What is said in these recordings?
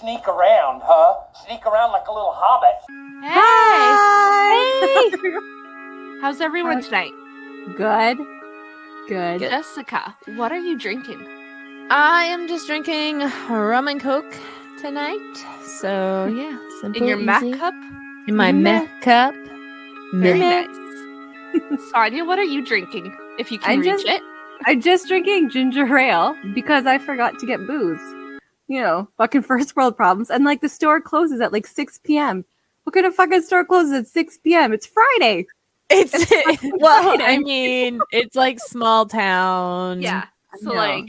sneak around, huh? Sneak around like a little hobbit. Hey! How's everyone tonight? Good. Jessica, what are you drinking? I am just drinking rum and coke tonight. So, yeah. Simple, In your mech easy. cup? In my mech cup. Very Mech. nice. Sonia, what are you drinking? If you can reach it. I'm just drinking ginger ale because I forgot to get booze. You know, fucking first world problems. And like the store closes at like 6 p.m. What kind of fucking store closes at 6 p.m.? It's Friday. It's well, Friday. I mean, it's like small town. Yeah. So, know. like,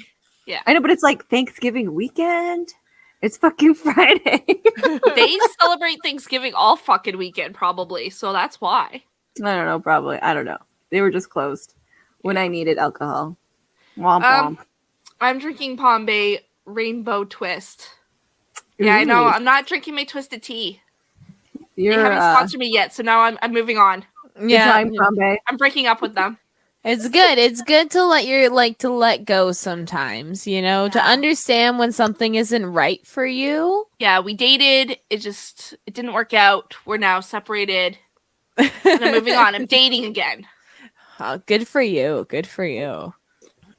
yeah. I know, but it's like Thanksgiving weekend. It's fucking Friday. They celebrate Thanksgiving all fucking weekend, probably. So that's why. I don't know, probably. I don't know. They were just closed when I needed alcohol. Womp womp. I'm drinking Palm Bay Rainbow Twist. Yeah, I know. I'm not drinking my twisted tea. They haven't sponsored me yet, so now I'm moving on. Yeah. I'm breaking up with them. It's good. It's good to let go sometimes, you know, to understand when something isn't right for you. Yeah, we dated. It didn't work out. We're now separated. And I'm moving on. I'm dating again. Oh, good for you. Good for you.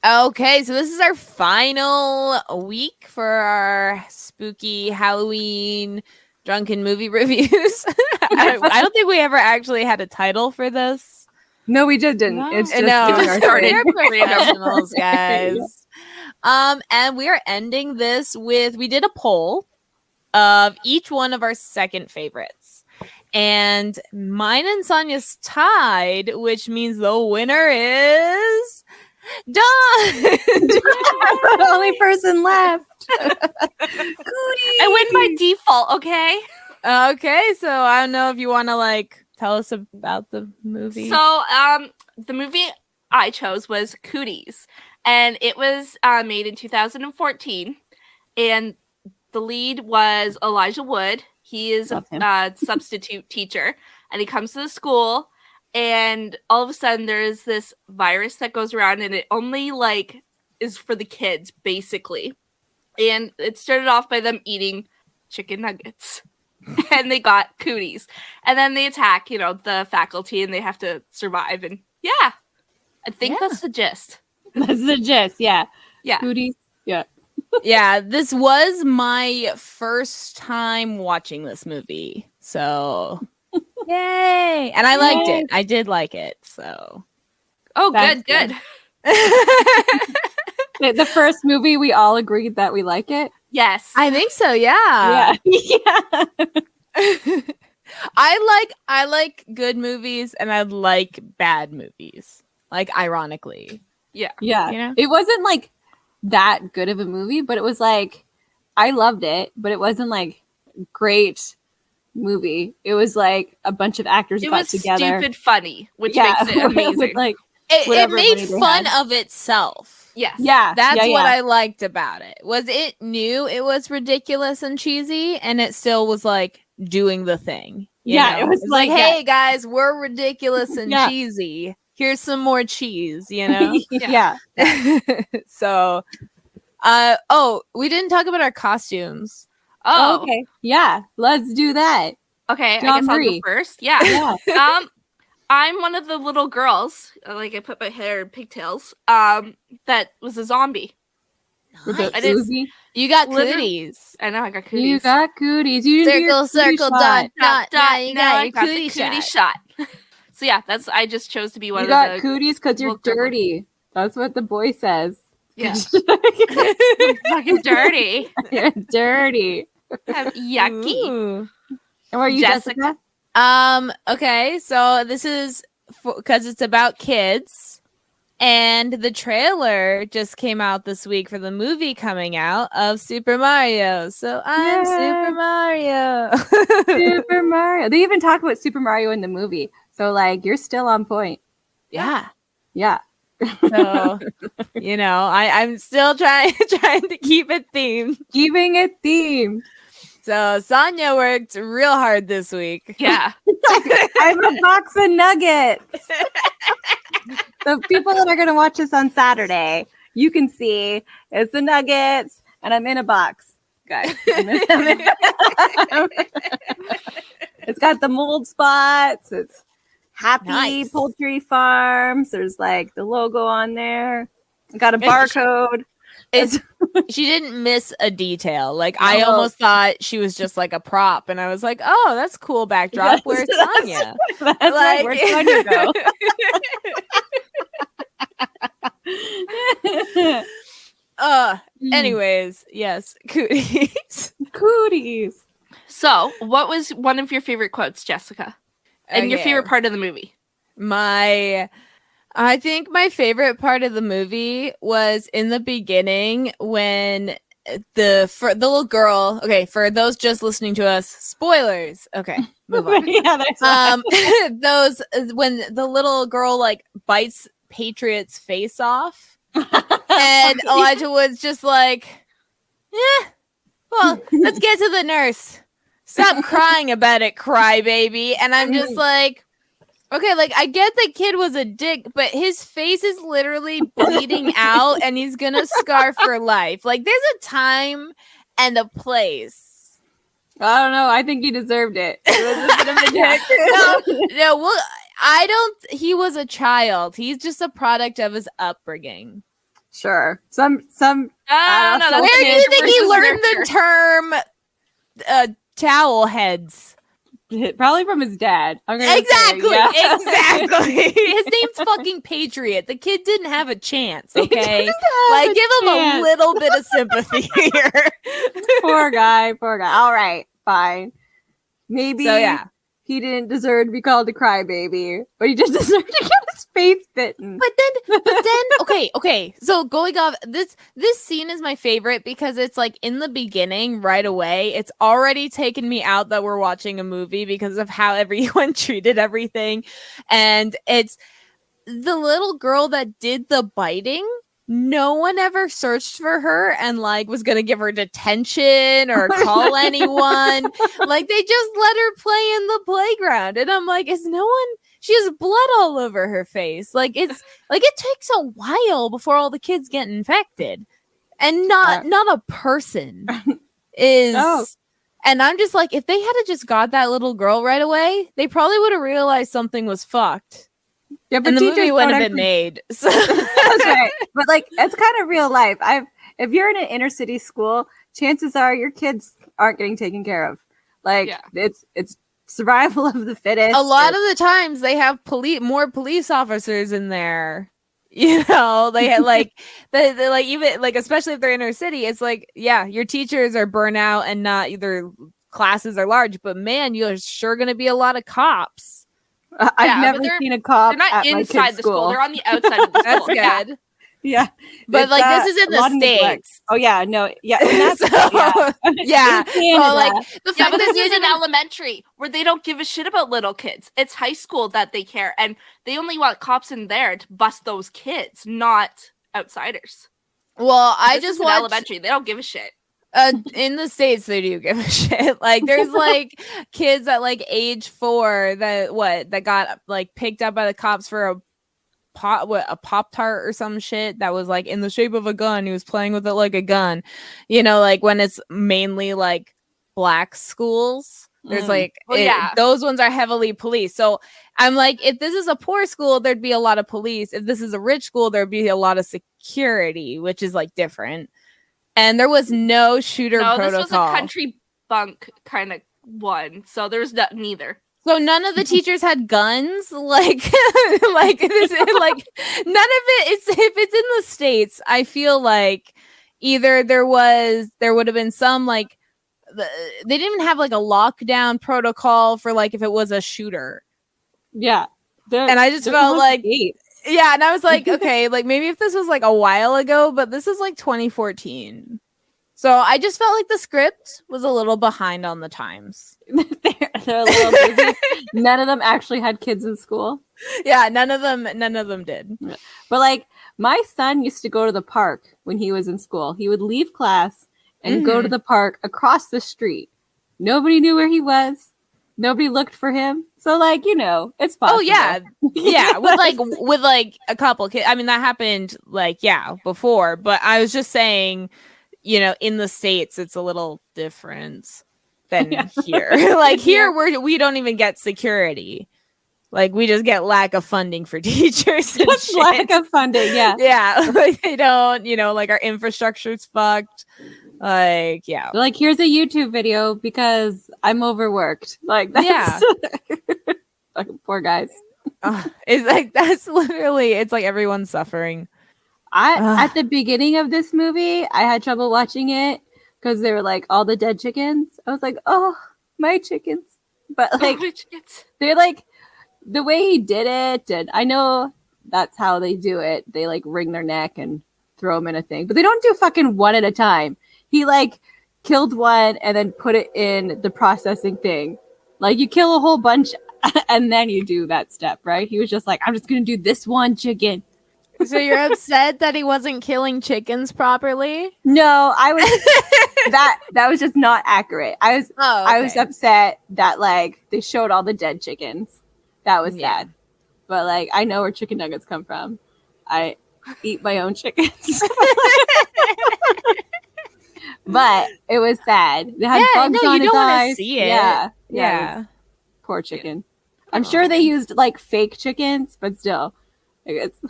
Okay, so this is our final week for our spooky Halloween drunken movie reviews. I don't think we ever actually had a title for this. No, we just didn't. No. It's just We're professionals, guys. And we are ending this with, we did a poll of each one of our second favorites. And mine and Sonia's tied, which means the winner is Dawn. The only person left. Cooties. I win by default, okay? Okay, so I don't know if you want to like tell us about the movie. So, the movie I chose was Cooties, and it was made in 2014, and the lead was Elijah Wood. He is a substitute teacher, and he comes to the school, and all of a sudden there's this virus that goes around, and it only like is for the kids, basically. And it started off by them eating chicken nuggets. And they got cooties. And then they attack, you know, the faculty, and they have to survive. And yeah, I think that's the gist. That's the gist, yeah. Yeah. Cooties, yeah. Yeah, this was my first time watching this movie. So, yay. And I liked it. I did like it. So, good. The first movie, we all agreed that we like it. Yes. I think so, yeah. Yeah. I like good movies and I like bad movies. Like, ironically. Yeah. Yeah. You know? It wasn't like that good of a movie, but it was like, I loved it, but it wasn't like great movie. It was like a bunch of actors got together. It was stupid funny, which makes it amazing. With, like, it made fun of itself. Yes. Yeah. That's what I liked about it. Was it knew it was ridiculous and cheesy, and it still was like doing the thing. You know? It was like, hey guys, we're ridiculous and cheesy. Here's some more cheese, you know? Yeah. So, we didn't talk about our costumes. Oh, okay. Yeah. Let's do that. Okay, John I guess I'll Marie. go first. Yeah. I'm one of the little girls. Like, I put my hair in pigtails. That was a zombie. Nice. I didn't. You got cooties. I know. I got cooties. You got cooties. You didn't do your circle, cootie dot, shot. dot. You got your the cootie shot. So yeah, I just chose to be one You of got the cooties because you're dirty. That's what the boy says. Yeah. Fucking dirty. You're dirty. Yucky. Ooh. And what are you, Jessica? Okay, so this is because it's about kids, and the trailer just came out this week for the movie coming out of Super Mario. So I'm Super Mario. Super Mario. They even talk about Super Mario in the movie. So like, you're still on point. Yeah. So, you know, I'm still trying to keep it themed. Keeping it themed. So Sonia worked real hard this week. Yeah. I have a box of nuggets. The people that are going to watch this on Saturday, you can see it's the nuggets, and I'm in a box guys. It's got the mold spots. It's Happy Nice. Poultry Farms. There's like the logo on there. It got a barcode. She didn't miss a detail. Like I No. almost thought she was just like a prop, and I was like, "Oh, that's cool backdrop. Yes, Where's that's- Tanya?" That's right. Where'd Tanya go? Anyways, yes, Cooties. Cooties. So, what was one of your favorite quotes, Jessica? And your Okay. favorite part of the movie? I think my favorite part of the movie was in the beginning when the little girl. Okay, for those just listening to us, spoilers. Okay, move on. Yeah, that's Those when the little girl like bites Patriot's face off, and Elijah was just like, "Yeah, well, let's get to the nurse. Stop crying about it, crybaby." And I'm just like, okay, like I get the kid was a dick, but his face is literally bleeding out, and he's gonna scar for life. Like, there's a time and a place. I don't know. I think he deserved it. It was a bit of a dick. No, well, I don't. He was a child. He's just a product of his upbringing. Sure. Some I don't know. Some Where do you nature think he versus learned nurture. the term towel heads? probably from his dad. I'm gonna say, Exactly. yeah. Exactly. His name's fucking Patriot. The kid didn't have a chance, okay? Like, give him a chance. little bit of sympathy here. Poor guy. All right, fine. Maybe So, yeah. he didn't deserve to be called a crybaby, but he just deserved to get his face bitten. But then, okay. So going off this scene is my favorite because it's like in the beginning, right away. It's already taken me out that we're watching a movie because of how everyone treated everything, and it's the little girl that did the biting. No one ever searched for her and like was gonna give her detention or call anyone. Like they just let her play in the playground, and I'm like, is no one? She has blood all over her face. Like it takes a while before all the kids get infected, and not a person is. Oh. And I'm just like, if they had just got that little girl right away, they probably would have realized something was fucked. Yeah, but And the teachers movie wouldn't don't have been actually- made. So. That's right. But like, it's kind of real life. If you're in an inner city school, chances are your kids aren't getting taken care of. Like, Yeah. it's survival of the fittest. A lot of the times they have more police officers in there. You know, they had like they like even like especially if they're inner city, it's like, yeah, your teachers are burnout and not either classes are large, but man, you're sure gonna be a lot of cops. I've Yeah, never but they're- seen a cop. They're not at my inside kid's the school. They're on the outside of the That's school. Yeah. good. Yeah, But It's, like this is in a lot the of neglect. States. Oh yeah, no, yeah, and that's, So, yeah. In Canada. So like the Yeah, fact but that this is an elementary where they don't give a shit about little kids. It's high school that they care, and they only want cops in there to bust those kids, not outsiders. well, I This just is an watched elementary. They don't give a shit. in the States they do give a shit. Like there's like kids at like age 4 that got like picked up by the cops for a Pop-Tart or some shit that was like in the shape of a gun. He was playing with it like a gun. You know, like when it's mainly like black schools, there's like Well, yeah. those ones are heavily policed. So I'm like, if this is a poor school, there'd be a lot of police. If this is a rich school, there'd be a lot of security, which is like different. And there was no shooter No, protocol. this was a country bunk kind of one, so there's neither. So none of the teachers had guns, like, like this, like none of it. It's if it's in the States, I feel like either there would have been some like they didn't even have like a lockdown protocol for like if it was a shooter, yeah. and I just felt like yeah, and I was like, okay, like maybe if this was like a while ago, but this is like 2014. So I just felt like the script was a little behind on the times. they're a little busy. None of them actually had kids in school. Yeah, none of them did. But like my son used to go to the park when he was in school. He would leave class and go to the park across the street. Nobody knew where he was. Nobody looked for him. So like, you know, it's possible. Oh yeah. Yeah, with like a couple kids. I mean, that happened like before, but I was just saying in the States, it's a little different than here. Like here, we don't even get security. Like we just get lack of funding for teachers. And Just lack of funding, yeah. Yeah, like they don't, like our infrastructure's fucked. Like, yeah. Like, here's a YouTube video because I'm overworked. Like, that's fucking poor guys. It's like that's literally. It's like everyone's suffering. At the beginning of this movie, I had trouble watching it because they were like all the dead chickens. I was like, oh, my chickens. But like, they're like the way he did it, and I know that's how they do it. They like wring their neck and throw them in a thing, but they don't do fucking one at a time. He like killed one and then put it in the processing thing. Like you kill a whole bunch and then you do that step, right? He was just like, I'm just gonna do this one chicken. So you're upset that he wasn't killing chickens properly? No, I was that was just not accurate. I was upset that like they showed all the dead chickens. That was sad. But like I know where chicken nuggets come from. I eat my own chickens. But it was sad. They had bugs on his eyes. See it. Yeah. Poor chicken. I'm sure they used like fake chickens, but still, like, it's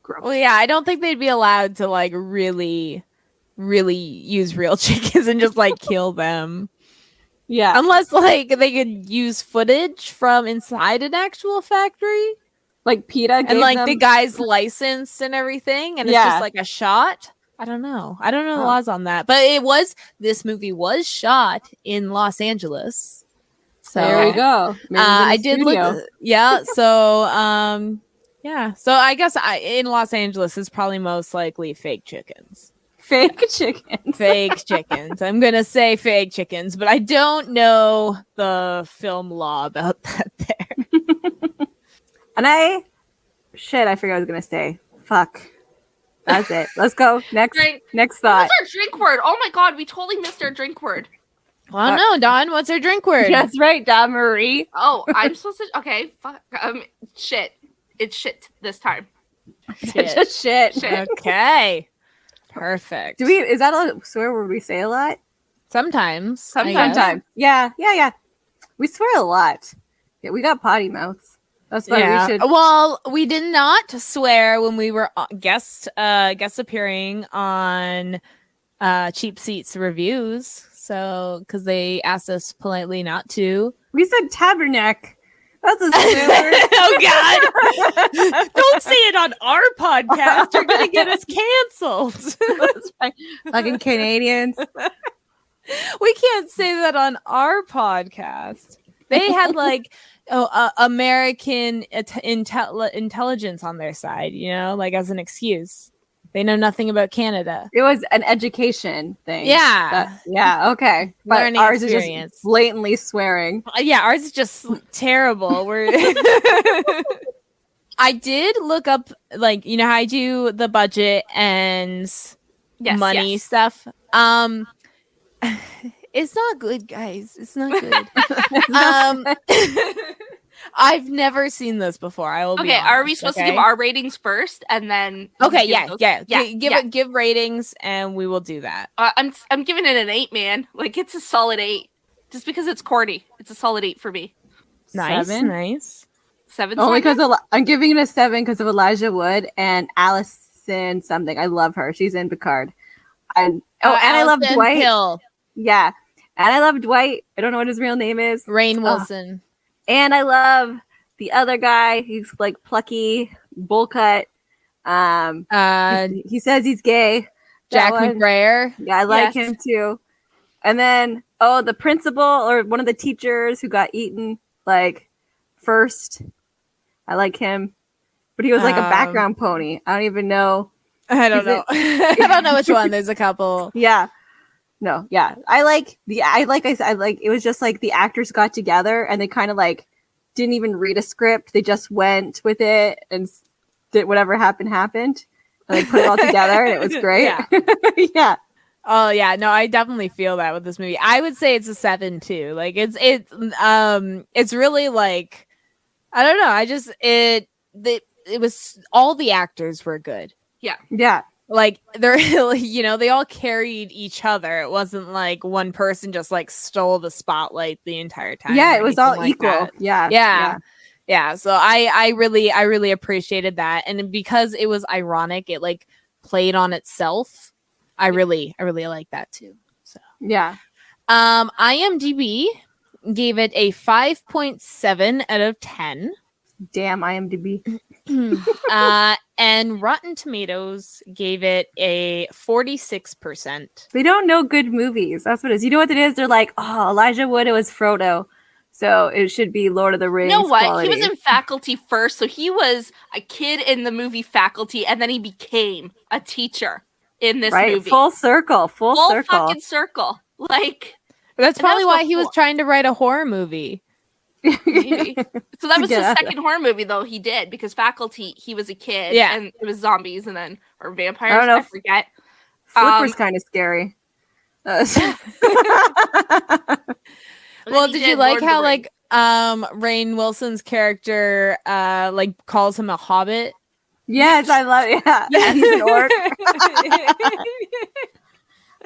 gross. Well, yeah, I don't think they'd be allowed to like really use real chickens and just like kill them. Yeah, unless like they could use footage from inside an actual factory, like PETA and like the guy's license and everything, and it's just like a shot. I don't know the laws on that, but this movie was shot in Los Angeles. So there we go. I did look. Yeah. So so I guess in Los Angeles is probably most likely fake chickens. Fake chickens. Fake chickens. I'm gonna say fake chickens, but I don't know the film law about that there. And I forgot what I was gonna say. Fuck. That's it. Let's go. Next thought. What's our drink word? Oh my god, we totally missed our drink word. Well, I don't know, Dawn. What's our drink word? That's right, Dawn Marie. Oh, I'm supposed to. Okay, fuck. Shit. It's shit this time. Just shit. Okay. Perfect. Is that a swear word we say a lot? Sometimes. Sometimes. Yeah. We swear a lot. Yeah, we got potty mouths. That's why we should. Well, we did not swear when we were guest appearing on Cheap Seats reviews. So, because they asked us politely not to. We said tabernacle. That's a swear word. Oh God! Don't say it on our podcast. You're gonna get us canceled. That's right. Fucking Canadians. We can't say that on our podcast. They had like American intelligence on their side, like as an excuse. They know nothing about Canada. It was an education thing. Yeah. Okay. But learning ours experience. Is just blatantly swearing. Yeah, ours is just terrible. I did look up, like, how I do the budget and money stuff. It's not good, guys. It's not good. I've never seen this before. I will be honest, are we supposed to give our ratings first and then? Okay, give ratings and we will do that. I'm giving it an 8, man. Like it's a solid 8, just because it's corny. It's a solid 8 for me. Nice. 7. Only because I'm giving it a 7 because of Elijah Wood and Allison something. I love her. She's in Picard. And I love Dwight. Hill. Yeah, and I love Dwight. I don't know what his real name is. Rainn Wilson. And I love the other guy. He's like plucky, bowl cut. He says he's gay. Jack McBrayer. Yeah, I like him too. And then, the principal or one of the teachers who got eaten first. I like him. But he was like a background pony. I don't even know. I don't know. I don't know which one. There's a couple. Yeah. No, yeah. It was just like the actors got together and they kind of didn't even read a script. They just went with it and did whatever happened. And they put it all together and it was great. Yeah. Oh yeah. No, I definitely feel that with this movie. I would say it's a 7 too. Like it's really like, I don't know. It was all the actors were good. Yeah. Yeah. like they're they all carried each other. It wasn't like one person just like stole the spotlight the entire time. Yeah, or it was anything all like equal. that. Yeah. So I really appreciated that, and because it was ironic, it like played on itself. I really like that too. So Yeah. IMDb gave it a 5.7 out of 10. Damn IMDb. And Rotten Tomatoes gave it a 46%. They don't know good movies. That's what it is. You know what it is? They're like, oh, Elijah Wood, it was Frodo. So it should be Lord of the Rings. You know what? quality. He was in Faculty first, so he was a kid in the movie Faculty, and then he became a teacher in this movie. Full circle. Full circle. Fucking circle. Like, That's and probably that was why he was before. trying to write a horror movie. Maybe. So that To was get his out of second horror movie, though, he did, because Faculty, he was a kid, Yeah. and it was zombies, and then, or vampires, I don't know. I forget. Flipper's kind of scary. And Well, then he did you like Lord of how the Rings. like Rainn Wilson's character like calls him a hobbit? Yes, I love it. Yeah. He's an orc.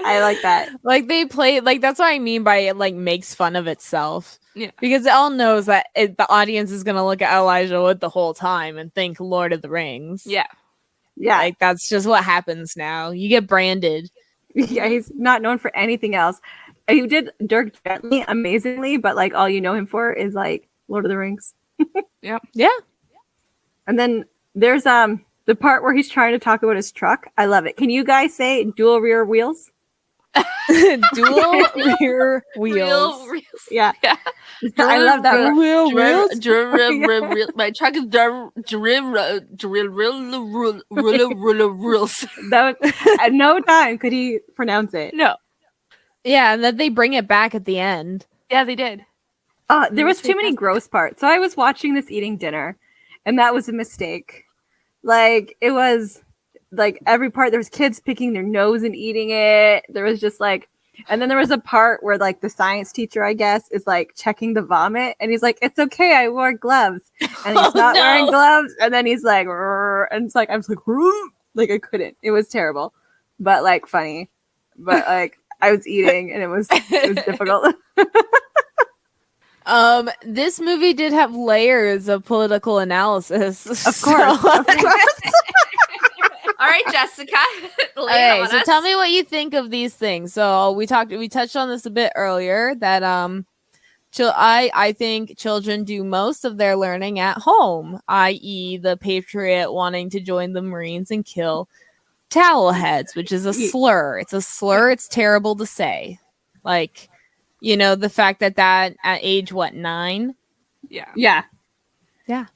I like that. Like they play like that's what I mean by it like makes fun of itself. Yeah. Because it all knows that the audience is gonna look at Elijah Wood the whole time and think Lord of the Rings. Yeah. Yeah. Like that's just what happens now. You get branded. Yeah, he's not known for anything else. He did Dirk Gently amazingly, but like all you know him for is like Lord of the Rings. Yeah. And then there's the part where he's trying to talk about his truck. I love it. Can you guys say dual rear wheels? Dual rear wheels. Real. Yeah. Yeah. I love that. Real wheels. My truck is rules. That was, at no time could he pronounce it. No. Yeah, and then they bring it back at the end. Yeah, they did. There was too many gross parts. So I was watching this eating dinner, and that was a mistake. Like it was like every part there was kids picking their nose and eating it. There was just like, and then there was a part where like the science teacher, I guess, is like checking the vomit, and he's like, "It's okay, I wore gloves," and he's not wearing gloves, and then he's like, "Rrr," and it's like I was like, "Rrr," like I couldn't. It was terrible, but like funny, but like I was eating and it was difficult. This movie did have layers of political analysis. Of course. All right, Jessica. Okay, so tell me what you think of these things. So we touched on this a bit earlier that I think children do most of their learning at home, i.e. the patriot wanting to join the Marines and kill towel heads, which is a slur. It's a slur. It's terrible to say. Like, you know, the fact that at age, 9? Yeah. Yeah.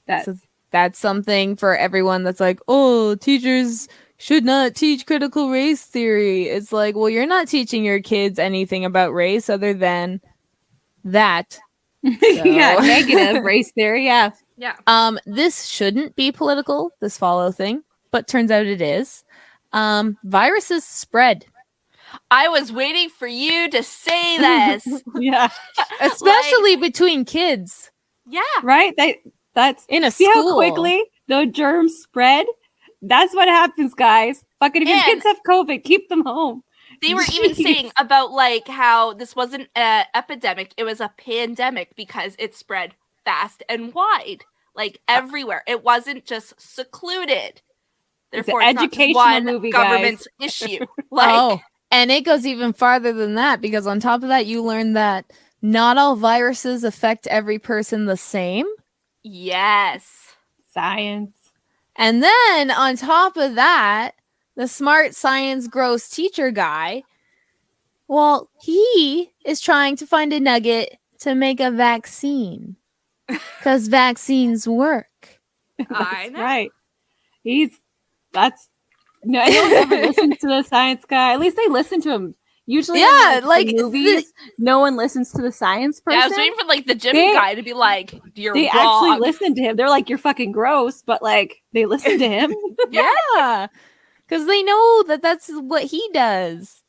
That's something for everyone that's like, oh, teachers should not teach critical race theory. It's like, well, you're not teaching your kids anything about race other than that. Yeah, negative race theory. Yeah. Yeah. This shouldn't be political, this follow thing, but turns out it is. Viruses spread. I was waiting for you to say this. Yeah. Especially between kids. Yeah. Right? That's in a see school. How quickly the germs spread? That's what happens, guys. Fucking if your kids have COVID, keep them home. They were even saying about like how this wasn't an epidemic, it was a pandemic because it spread fast and wide, like everywhere. It wasn't just secluded. Therefore, it's it's not educational just one movie, government's issue. Like, and it goes even farther than that, because on top of that, you learn that not all viruses affect every person the same. yes. Science. And then on top of that, the smart science gross teacher guy, well, he is trying to find a nugget to make a vaccine because vaccines work. I know. Right. No, I don't ever listen to the science guy. At least they listen to him. Usually, Yeah, in, like, the movies, no one listens to the science person. Yeah, I was waiting for like the gym guy to be like, "You're They wrong." actually listen to him. They're like, "You're fucking gross," but like they listen to him. Yeah, because they know that that's what he does.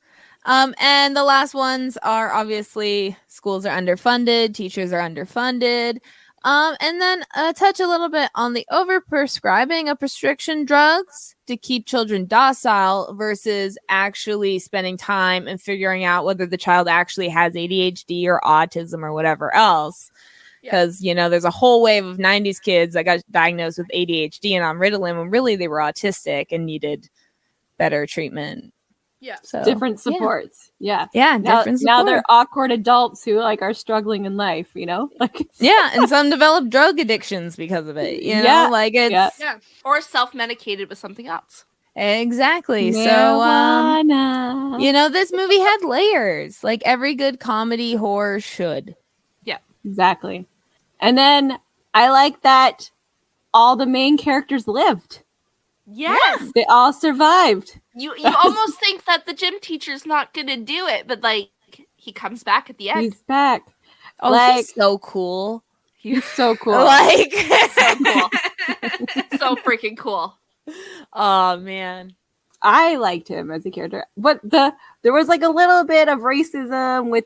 And the last ones are obviously schools are underfunded, teachers are underfunded. And then touch a little bit on the overprescribing of prescription drugs to keep children docile versus actually spending time and figuring out whether the child actually has ADHD or autism or whatever else. Because, you know, there's a whole wave of 90s kids that got diagnosed with ADHD and on Ritalin when really they were autistic and needed better treatment. Yeah. So Different supports. Yeah. Yeah. Now, Different now they're support. awkward adults who like are struggling in life, you know? Like Yeah, and some develop drug addictions because of it. You know, Yeah, like it's Yeah. Or self-medicated with something else. exactly. marijuana. So, you know, this movie had layers, like every good comedy horror should. Exactly. And then I like that all the main characters lived. Yes. They all survived. You almost think that the gym teacher's not gonna do it, but like he comes back at the end. He's back. Oh, Like- he's so cool. He's so cool. Like, So cool. So freaking cool. oh man. I liked him as a character. But there was like a little bit of racism with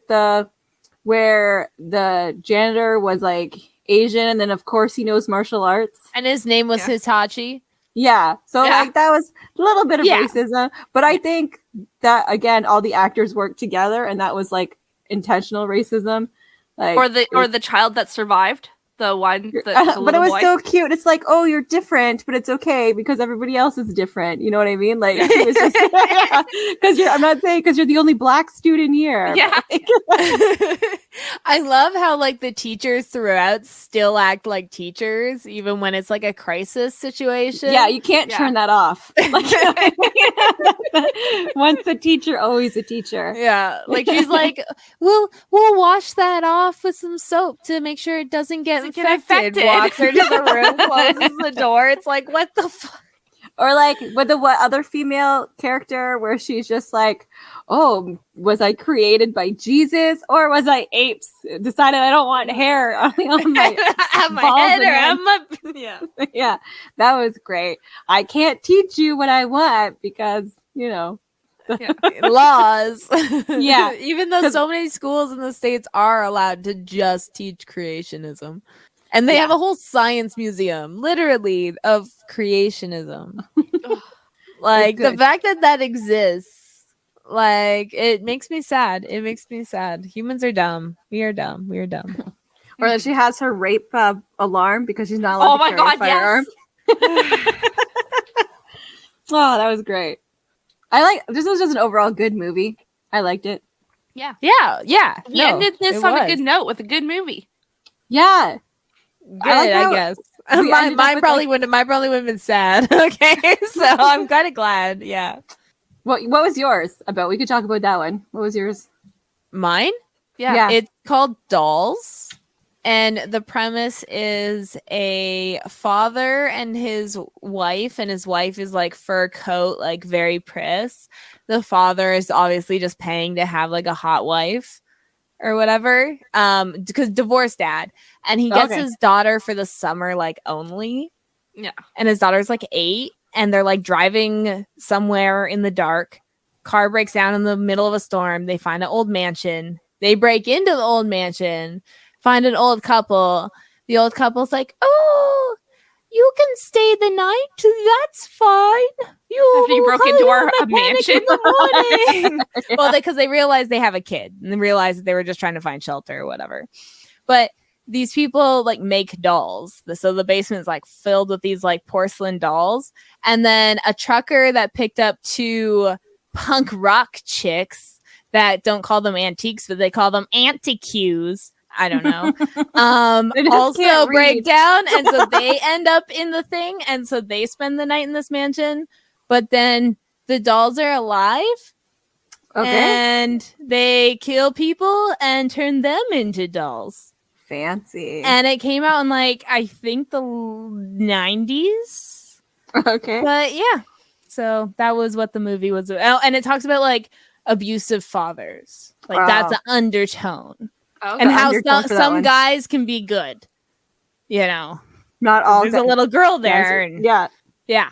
where the janitor was like Asian and then of course he knows martial arts. And his name was Yeah. Hitachi. Yeah. So Yeah. like that was a little bit of Yeah. racism. But I think that again, all the actors worked together and that was like intentional racism. Like Or the child that survived. The one the but it little was boy. so cute. It's like, oh, you're different, but it's okay because everybody else is different. You know what I mean? Like, because I'm not saying because you're the only black student here. Yeah. I love how like the teachers throughout still act like teachers, even when it's like a crisis situation. Yeah, you can't Yeah. turn that off. Like, once a teacher, always a teacher. Yeah, like she's like, we'll wash that off with some soap to make sure it doesn't get Doesn't get infected. infected. Walks her to the room, closes the door. It's like, what the fuck? Or like with the what other female character where she's just like, oh, was I created by Jesus or was I apes? Decided I don't want hair on my On my balls head or and on my yeah. yeah, that was great. I can't teach you what I want because, you know, Laws. Yeah. Even though 'Cause- so many schools in the States are allowed to just teach creationism. And they have a whole science museum, literally, of creationism. Like, the good. fact that exists, like, it makes me sad. It makes me sad. Humans are dumb. We are dumb. We are dumb. or that she has her rape alarm because she's not allowed Oh to my carry god, a firearm. yes. Oh, that was great. This was just an overall good movie. I liked it. Yeah. We ended this on a good note with a good movie. Yeah. Good, I like I how guess. we Mine ended up with, probably wouldn't. Mine probably would have been sad. Okay, so I'm kind of glad. Yeah, What was yours about? We could talk about that one. What was yours? mine. Yeah. It's called Dolls, and the premise is a father and his wife is like fur coat, like very pris. The father is obviously just paying to have like a hot wife or whatever, because divorced dad, and he gets Okay. his daughter for the summer, like only. Yeah. And his daughter's like 8, and they're like driving somewhere in the dark. Car breaks down in the middle of a storm. They find an old mansion. They break into the old mansion, find an old couple. The old couple's like, "Oh, you can stay the night. That's fine. After you broke into our mansion in the morning." Well, because they realized they have a kid, and they realized that they were just trying to find shelter or whatever. But these people like make dolls. So the basement is like filled with these like porcelain dolls. And then a trucker that picked up 2 punk rock chicks that don't call them antiques, but they call them antiques. I don't know. They just Also can't break read. down. And so they end up in the thing. And so they spend the night in this mansion. But then the dolls are alive. Okay. And they kill people and turn them into dolls. Fancy. And it came out in like, I think the 90s. Okay. But yeah. So that was what the movie was. Oh, and it talks about like abusive fathers. Like that's Wow. an undertone. Okay. And how undertone for that some one. guys can be good. You know. Not all. There's a guys- little girl guys there. are- And Yeah. yeah.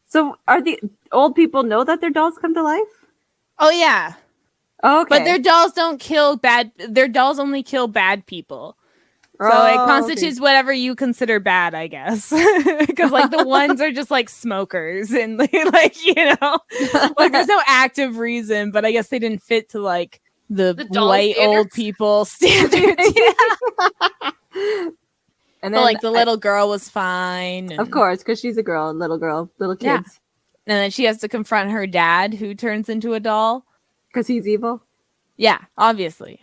So are the old people know that their dolls come to life? Oh yeah. Oh, okay. But their dolls don't kill bad. Their dolls only kill bad people. So it Oh, constitutes whatever you consider bad, I guess. Because like the ones are just like smokers and like like there's no active reason, but I guess they didn't fit to like the doll white old standards? people standards. And But then, like the little girl was fine. of course, because she's a girl, little kids. Yeah. And then she has to confront her dad, who turns into a doll. Because he's evil. Yeah, obviously.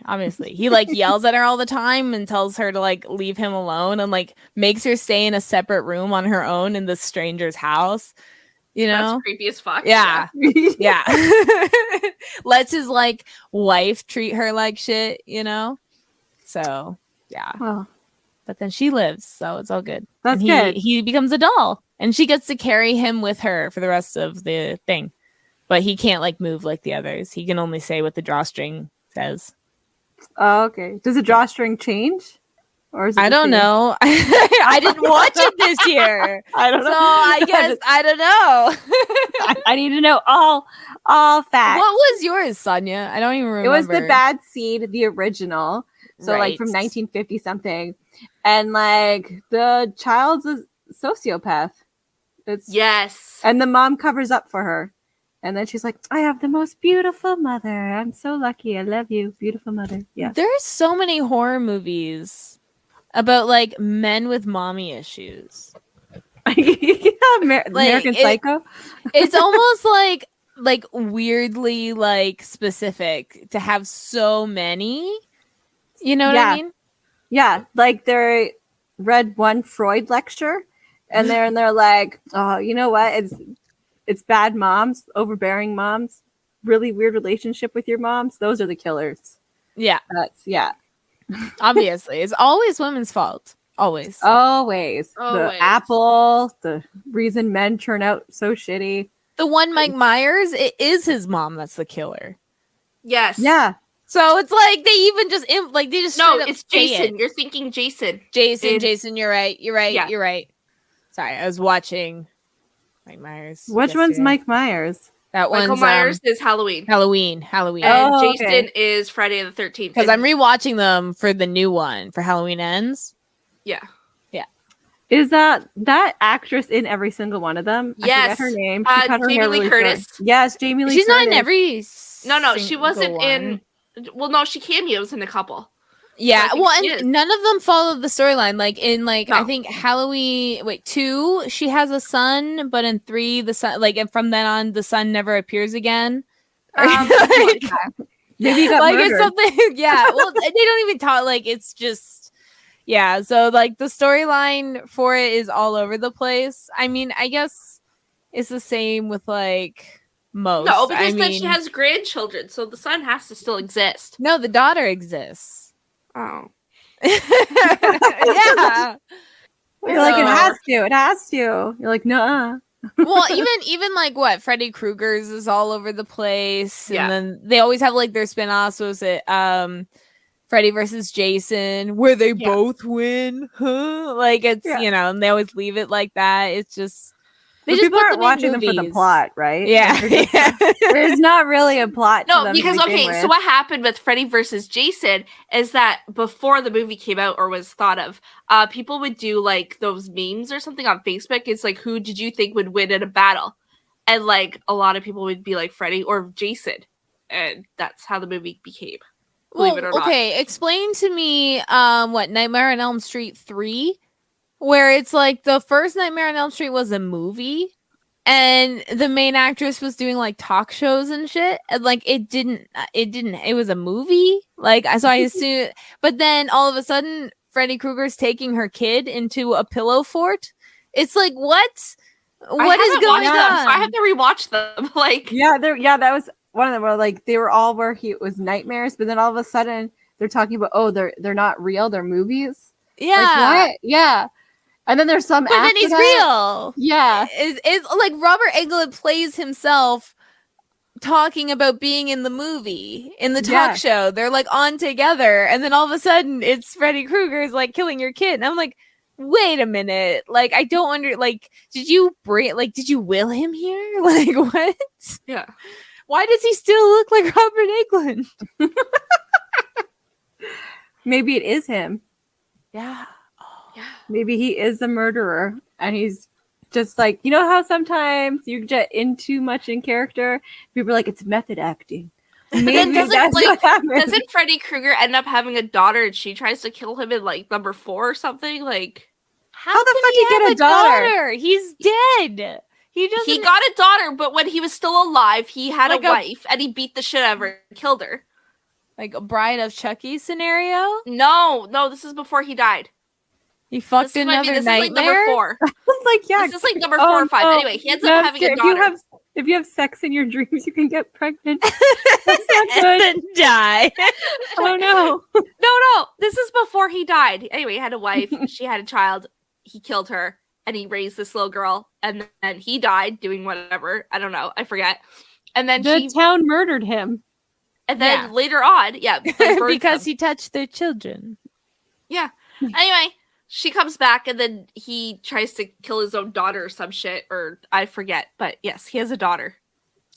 He like yells at her all the time and tells her to like leave him alone and like makes her stay in a separate room on her own in this stranger's house. You know? That's creepy as fuck. Yeah. Yeah. Lets his like wife treat her like shit, you know? So, yeah. Well, But then she lives, so it's all good. That's and good. He becomes a doll, and she gets to carry him with her for the rest of the thing. But he can't like move like the others. He can only say what the drawstring says. oh, okay. Does the drawstring change? Or is it I the don't same? know. I didn't watch it this year. I don't So know. I guess I don't know. I need to know all facts. What was yours, Sonia? I don't even remember. It was the Bad Seed, the original. So like from Right. 1950 something. And like the child's a sociopath. It's Yes. And the mom covers up for her. And then she's like, I have the most beautiful mother. I'm so lucky. I love you. Beautiful mother. Yeah. There's so many horror movies about like men with mommy issues. American Psycho. It's almost like weirdly like specific to have so many. You know what I mean? Yeah. Like they read one Freud lecture and they're like, oh, you know what? It's bad moms, overbearing moms, really weird relationship with your moms. Those are the killers. Yeah. Yeah. Obviously. It's always women's fault. Always. Always. The Always. apple, the reason men turn out so shitty. The one Mike Myers, it is his mom that's the killer. Yes. Yeah. So it's like they even just they just No, straight up it's say Jason. it. You're thinking Jason. Jason, you're right. Yeah. You're right. Sorry, I was watching Mike Myers. Which one's yesterday. Mike Myers? That Michael one's Myers is Halloween. Halloween. And Oh, Jason okay. is Friday the 13th. Because I'm rewatching them for the new one for Halloween Ends. Yeah. Is that actress in every single one of them? Yes. I forget her name. Uh, She cut her Jamie hair Lee really Curtis. short. Yes, Jamie Lee She's Curtis. not in every. No, she single wasn't one. in. Well, no, she cameos in a couple. Yeah, I think well, she and is. none of them followed the storyline. Like in I No. think Halloween. Wait, 2, she has a son, but in 3, the son and from then on, the son never appears again. Maybe he got like murdered. it's something. Yeah, well, they don't even talk. Like it's just. Yeah, so like the storyline for it is all over the place. I mean, I guess it's the same with like most. No, because I then mean, she has grandchildren, so the son has to still exist. no, the daughter exists. Oh. Yeah. You're like, So- it has to. You're like, no. Well, even like what Freddy Krueger's is all over the place, Yeah. and then they always have like their spin-offs. Was it Freddy versus Jason, where they Yeah. both win? Huh? Like it's Yeah. and they always leave it like that. It's just they But just people put aren't them in watching them for the movies. plot, right? Yeah, yeah. There's not really a plot. to No, them to because begin okay, with. so what happened with Freddy versus Jason is that before the movie came out or was thought of, people would do like those memes or something on Facebook. It's like, who did you think would win in a battle? And like a lot of people would be like Freddy or Jason, and that's how the movie became. Believe it or not. Okay, explain to me what Nightmare on Elm Street 3, where it's like the first Nightmare on Elm Street was a movie and the main actress was doing like talk shows and shit, and like it was a movie, like so I assume, but then all of a sudden Freddy Krueger's taking her kid into a pillow fort. It's like what is going on? Them, so I have to rewatch them. Like, that was one of them where like they were all where it was nightmares, but then all of a sudden they're talking about they're not real, they're movies. Yeah, Like, what? Yeah. And then there's some but then after he's that. real. Yeah. It's like Robert Englund plays himself talking about being in the movie, in the talk Yeah. show. They're like on together, and then all of a sudden it's Freddy Krueger's like killing your kid. And I'm like, wait a minute. Like, I don't did you will him here? Like, what? yeah. Why does he still look like Robert Englund? Maybe it is him. Yeah. Yeah. Maybe he is a murderer and he's just like, you know how sometimes you get in too much in character? People are like, it's method acting. Then Maybe doesn't that's what happened. doesn't Freddy Krueger end up having a daughter and she tries to kill him in like number 4 or something? Like How the could fuck he he get have a daughter? He's dead. He doesn't. he got a daughter, but when he was still alive, he had Like a a- wife and he beat the shit out of her and killed her. like a Bride of Chucky scenario. No, this is before he died. He fucked This might be another this is like number nightmare. 4. It's like, yeah. This is like number 4 or 5. no. Anyway, he ends No, up I'm having scared. a daughter. If you have sex in your dreams, you can get pregnant. That's not And good. then die. Oh no. No, this is before he died. Anyway, he had a wife, she had a child, he killed her, and he raised this little girl, and then he died doing whatever. I don't know, I forget. And then The town murdered him. and then Yeah. later on, Because he touched their children. anyway, she comes back and then he tries to kill his own daughter or some shit, or I forget. But yes, he has a daughter.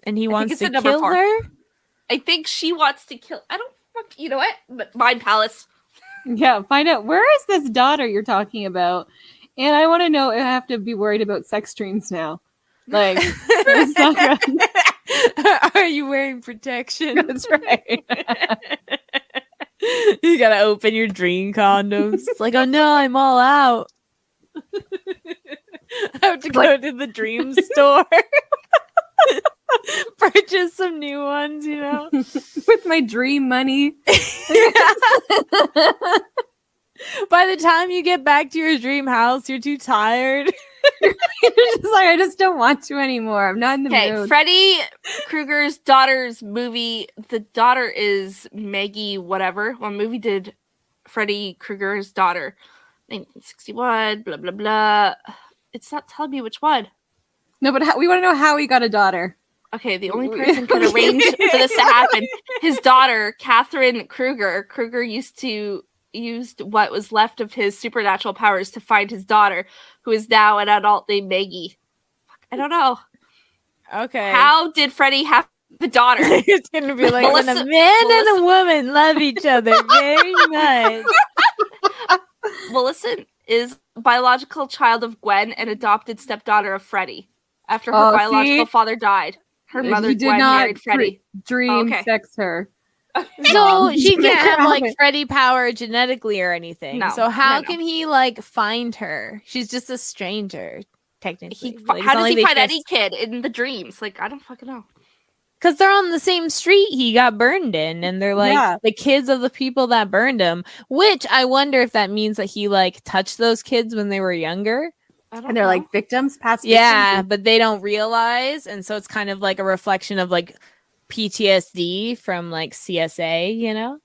And he think wants it's to at number kill 4. her? I think she wants to kill. I don't fuck. You know what? But Mind Palace. Yeah, find out where is this daughter you're talking about. And I want to know if I have to be worried about sex dreams now. Like, it's not good. Are you wearing protection? That's right. You gotta open your dream condoms. It's like, oh no, I'm all out. I have to go to the dream store. Purchase some new ones, you know. With my dream money. By the time you get back to your dream house, you're too tired. You're just like, I just don't want to anymore. I'm not in the Okay, mood. Freddy Krueger's daughter's movie. The daughter is Maggie whatever. What movie did Freddy Krueger's daughter? 1961, blah, blah, blah. It's not telling me which one. No, but we want to know how he got a daughter. Okay, the only person could arrange for this to happen. His daughter, Catherine Krueger. Krueger used what was left of his supernatural powers to find his daughter, who is now an adult named Maggie. I don't know. Okay. How did Freddy have a daughter? It's gonna be like when a Melissa- man and a woman love each other very much. Millicent is a biological child of Gwen and adopted stepdaughter of Freddy. After her Oh, biological see? father died, her mother He did Gwen not married Freddy. dream Okay. sex her. So she Make can't her have like have it. Freddy power genetically or anything. No, So how no. can he like find her? She's just a stranger, technically. How does he find any kid in the dreams? Like, I don't fucking know. Because they're on the same street he got burned in, and they're like Yeah. the kids of the people that burned him. Which I wonder if that means that he like touched those kids when they were younger. I don't And they're know. like victims, past Yeah, victims. but they don't realize, and so it's kind of like a reflection of like PTSD from like CSA, you know?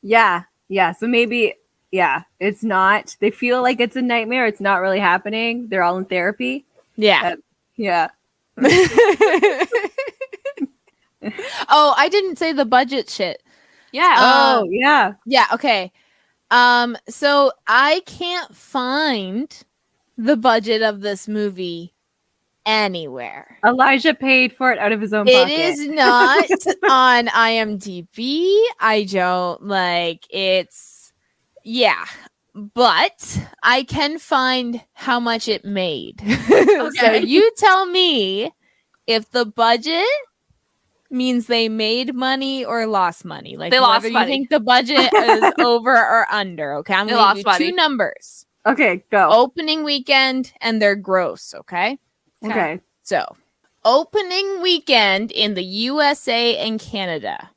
Yeah. Yeah. So maybe, yeah, it's not. They feel like it's a nightmare. It's not really happening. They're all in therapy. Yeah. Yeah. Oh, I didn't say the budget shit. Yeah. Oh, yeah. Yeah, okay. So I can't find the budget of this movie anywhere. Elijah paid for it out of his own It pocket. is not on IMDb. I don't like it's yeah, but I can find how much it made. So Okay. you tell me if the budget means they made money or lost money. Like They lost whether you money. think the budget is over or under. Okay, I'm They going to lost do money. two numbers: Okay, go. opening weekend and their gross. Okay. Okay. So, opening weekend in the USA and Canada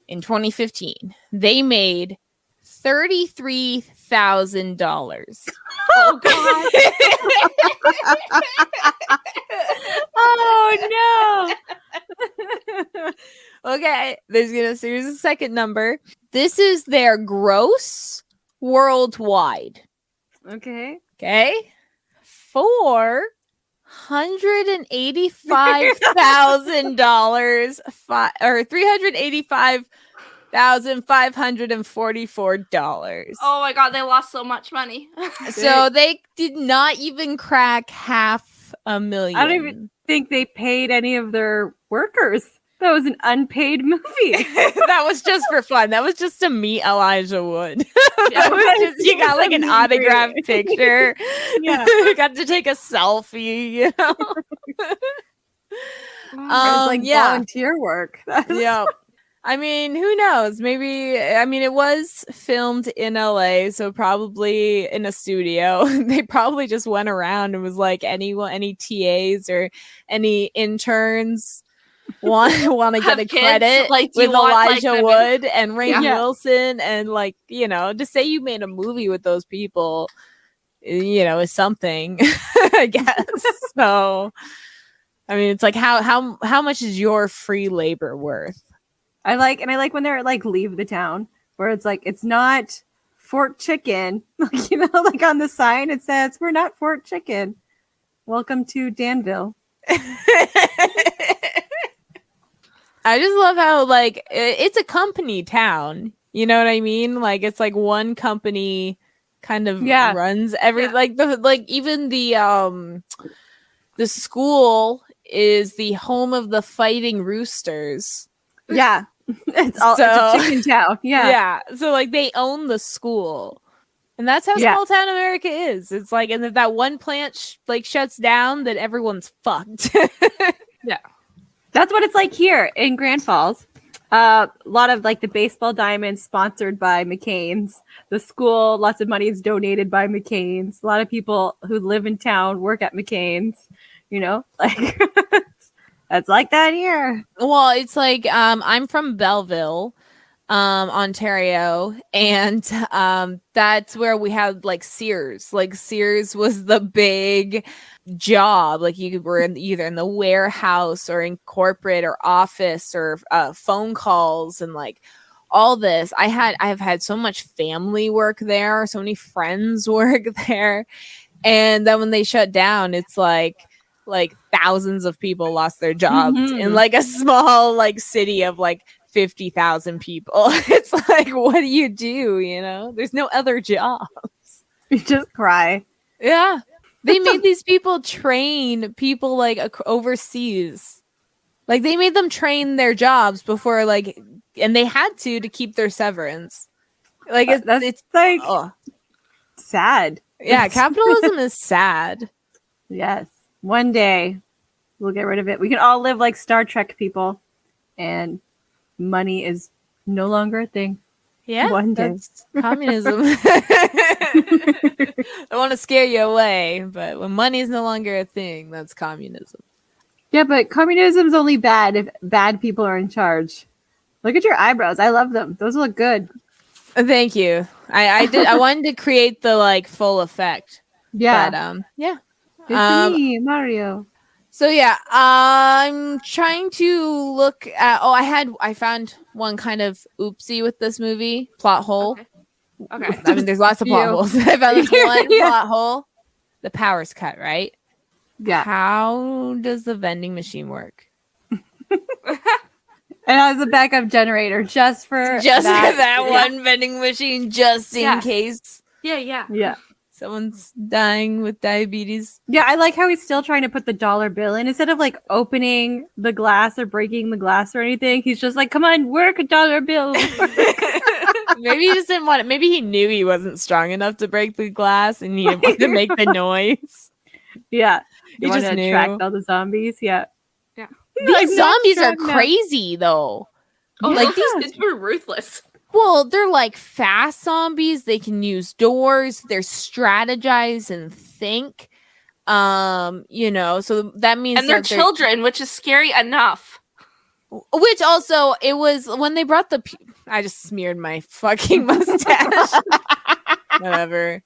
in 2015, they made $33,000. Oh god. Oh, no. Okay, here's a second number. This is their gross worldwide. Okay. Okay, $485,000 or $385,544. Oh my god, they lost so much money. So they did not even crack $500,000. I don't even think they paid any of their workers. That was an unpaid movie. That was just for fun. That was just to meet Elijah Wood. Yeah, That was just, you got like an autographed picture. Yeah. Got to take a selfie, you know. It was like volunteer work. Yeah. I mean, who knows? Maybe, I mean, it was filmed in LA, so probably in a studio. They probably just went around and was like, any TAs or any interns want to get Have a kids? Credit Like, do you with want, like, Elijah women? Wood and Rainn Yeah. Wilson, and like, you know, to say you made a movie with those people, you know, is something, I guess. So, I mean, it's like, how much is your free labor worth? I like when they're like leave the town, where it's like it's not Fort Chicken, like, you know, like on the sign it says we're not Fort Chicken. Welcome to Danville. I just love how like it's a company town. You know what I mean? Like it's like one company kind of runs even the school is the home of the Fighting Roosters. Yeah. It's a chicken town. Yeah. Yeah. So like they own the school. And that's how small town America is. It's like, and if that one plant shuts down, then everyone's fucked. Yeah. That's what it's like here in Grand Falls. A lot of like the baseball diamonds sponsored by McCain's. The school, lots of money is donated by McCain's. A lot of people who live in town work at McCain's. You know, like that's like that here. Well, it's like I'm from Belleville, Ontario, and that's where we had like Sears. Like Sears was the big job. Like you were either in the warehouse or in corporate or office or phone calls and like all this. I have had so much family work there, so many friends work there, and then when they shut down, it's like thousands of people lost their jobs in like a small like city of like 50,000 people. It's like, what do? You know, there's no other jobs. You just cry. Yeah. They made these people train people like overseas. Like they made them train their jobs before like, and they had to keep their severance. Like it's like sad. Yeah. Capitalism is sad. Yes. One day we'll get rid of it. We can all live like Star Trek people, and money is no longer a thing. Yeah, one day. That's communism. I want to scare you away, but when money is no longer a thing, that's communism. Yeah, but communism's only bad if bad people are in charge. Look at your eyebrows. I love them. Those look good. Thank you. I did. I wanted to create the like full effect. Yeah. But, yeah. It's me, Mario. So yeah, I'm trying to look at. Oh, I found one kind of oopsie with this movie plot hole. Okay. I mean, there's lots of plot holes. I found this one plot hole. The power's cut, right? Yeah. How does the vending machine work? It has a backup generator just for that one vending machine, just in case. Yeah. Someone's dying with diabetes. Yeah, I like how he's still trying to put the dollar bill in. Instead of like opening the glass or breaking the glass or anything, he's just like, come on, work a dollar bill. Maybe he just didn't want it. Maybe he knew he wasn't strong enough to break the glass and he didn't want to make the noise. Yeah. He just knew. Attract all the zombies. Yeah. These zombies are crazy though. Oh, like it's been ruthless. Well, they're like fast zombies. They can use doors. They're strategize and think. You know, so that means and they're children, which is scary enough. Which also, it was when they brought I just smeared my fucking mustache. Whatever.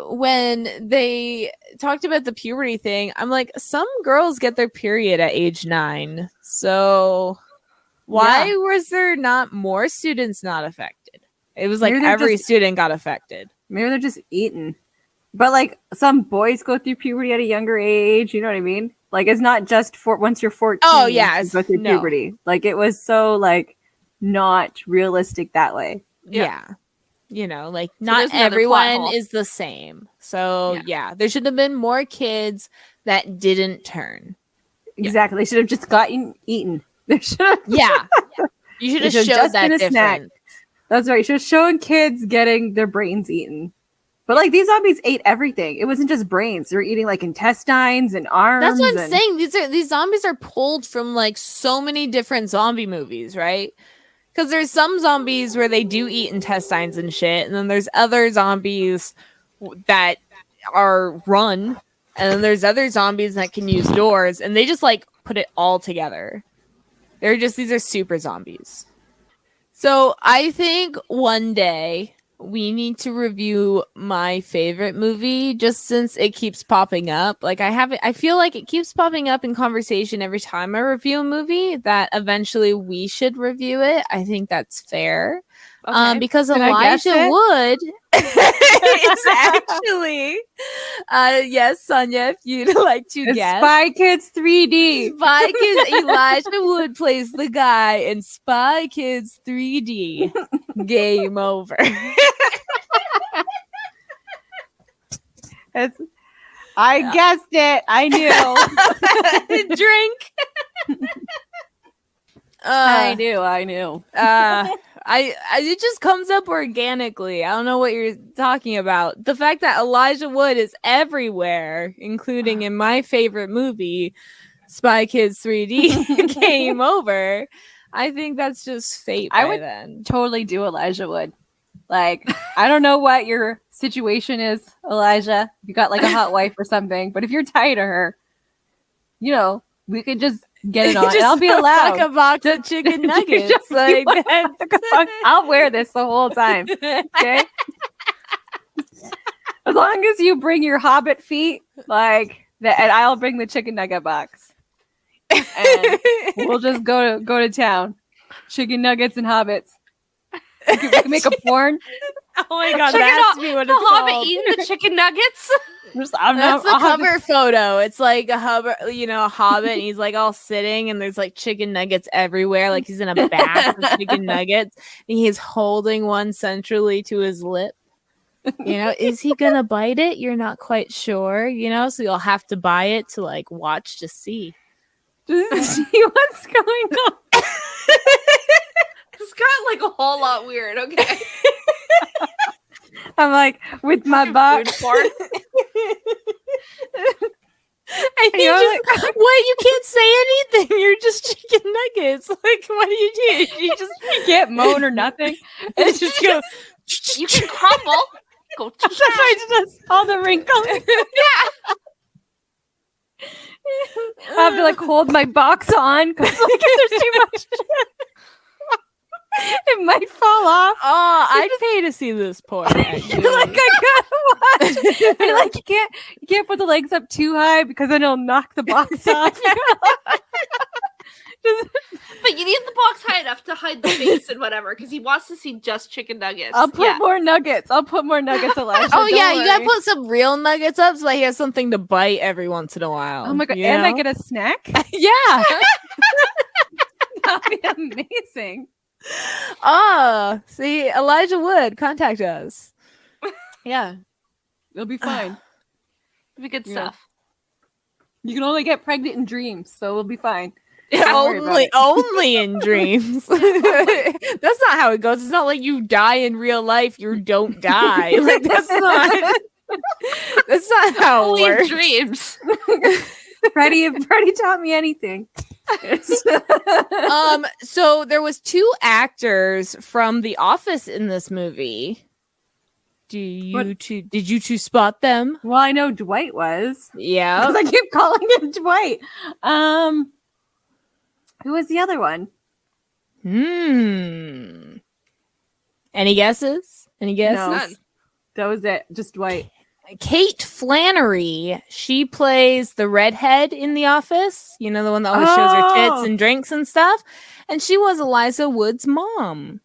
When they talked about the puberty thing, I'm like, some girls get their period at age 9. So why was there not more students not affected? It was like every student got affected. Maybe they're just eating. But like some boys go through puberty at a younger age. You know what I mean? Like it's not just for once you're 14. Oh yeah, you go through puberty. Like it was so like not realistic that way. Yeah. You know, like not everyone is the same. So yeah, there should have been more kids that didn't turn. Exactly. They should have just gotten eaten. They should have. Yeah. You should have should've showed just that been a snack. difference. That's right. You should have shown kids getting their brains eaten. But like these zombies ate everything. It wasn't just brains. They were eating like intestines and arms. That's what I'm and- saying. These zombies are pulled from like so many different zombie movies, right? Because there's some zombies where they do eat intestines and shit, and then there's other zombies that are run, and then there's other zombies that can use doors, and they just like put it all together. These are super zombies. So I think one day we need to review my favorite movie, just since it keeps popping up. Like I feel like it keeps popping up in conversation every time I review a movie, that eventually we should review it. I think that's fair. Okay. Because Can I guess Elijah it? Wood is actually yes, Sonia, if you'd like to It's guess. Spy Kids 3D. Spy Kids. Elijah Wood plays the guy in Spy Kids 3D. Game over. I guessed it. I knew. Drink. I knew. It just comes up organically. I don't know what you're talking about. The fact that Elijah Wood is everywhere, including in my favorite movie, Spy Kids 3D, Game Over. I think that's just fate. I by would then. Totally do Elijah Wood. Like, I don't know what your situation is, Elijah. If you got like a hot wife or something, but if you're tired of her, you know, we could just get it on. And I'll be allowed. Like a box of chicken nuggets. Just- Like that's- I'll wear this the whole time. Okay. As long as you bring your hobbit feet, like that, and I'll bring the chicken nugget box. And we'll just go to town. Chicken nuggets and hobbits. We can make a porn. Oh my god, Chicken that has to be what The it's Hobbit called. eating the chicken nuggets. That's the cover photo. It's like a hobbit, a hobbit, and he's like all sitting, and there's like chicken nuggets everywhere, like he's in a bath of chicken nuggets, and he's holding one centrally to his lip. Is he gonna bite it? You're not quite sure, so you'll have to buy it to like watch to see. Just see what's going on. It's got like a whole lot weird. Okay. I'm like with my box. Food And you what? You can't say anything. You're just chicken nuggets. Like, what do? You just You can't moan or nothing. It's just go. You can crumble. Go. That's why I just all the wrinkles. I have to like hold my box on because like if there's too much. It might fall off. Oh, I'd pay to see this porn. Actually. Like I gotta watch. And, like you can't put the legs up too high because then it'll knock the box off. But you need the box high enough to hide the face and whatever, because he wants to see just chicken nuggets. I'll put more nuggets. Elijah. Oh yeah, Don't you gotta worry. put some real nuggets up so that he has something to bite every once in a while. Oh my god! you And I know? get a snack. yeah. That'd be amazing. See, Elijah Wood, contact us. Yeah, it'll be fine. It'd be good Yeah. stuff. You can only get pregnant in dreams, so we'll be fine. Don't worry about only in dreams. That's not how it goes. It's not like you die in real life. You don't die. Like that's not. That's not how it Only in works. dreams. Freddie taught me anything. So there was 2 actors from The Office in this movie. Did you two spot them? Well, I know Dwight was. Yeah. Because I keep calling him Dwight. Who was the other one? Any guesses? No. None. That was it. Just Dwight. Kate Flannery. She plays the redhead in The Office. You know, the one that always shows her tits and drinks and stuff. And she was Elijah Wood's mom.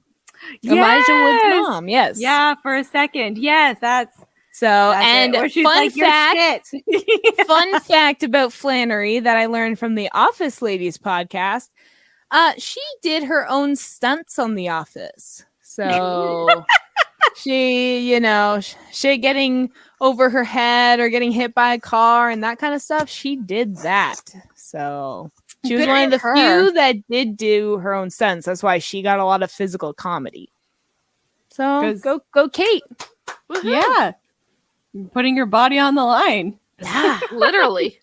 Elijah Wood's mom. Yes. Yeah, for a second. Yes, that's And it. Where she's fun like, "You're fact. shit." Fun fact about Flannery that I learned from the Office Ladies podcast. She did her own stunts on The Office. So She, shit getting over her head or getting hit by a car and that kind of stuff. She did that. So she was Good one of the for her. few that did do her own stunts. That's why she got a lot of physical comedy. So go Kate. Woohoo. Yeah. Putting your body on the line. Yeah. Literally.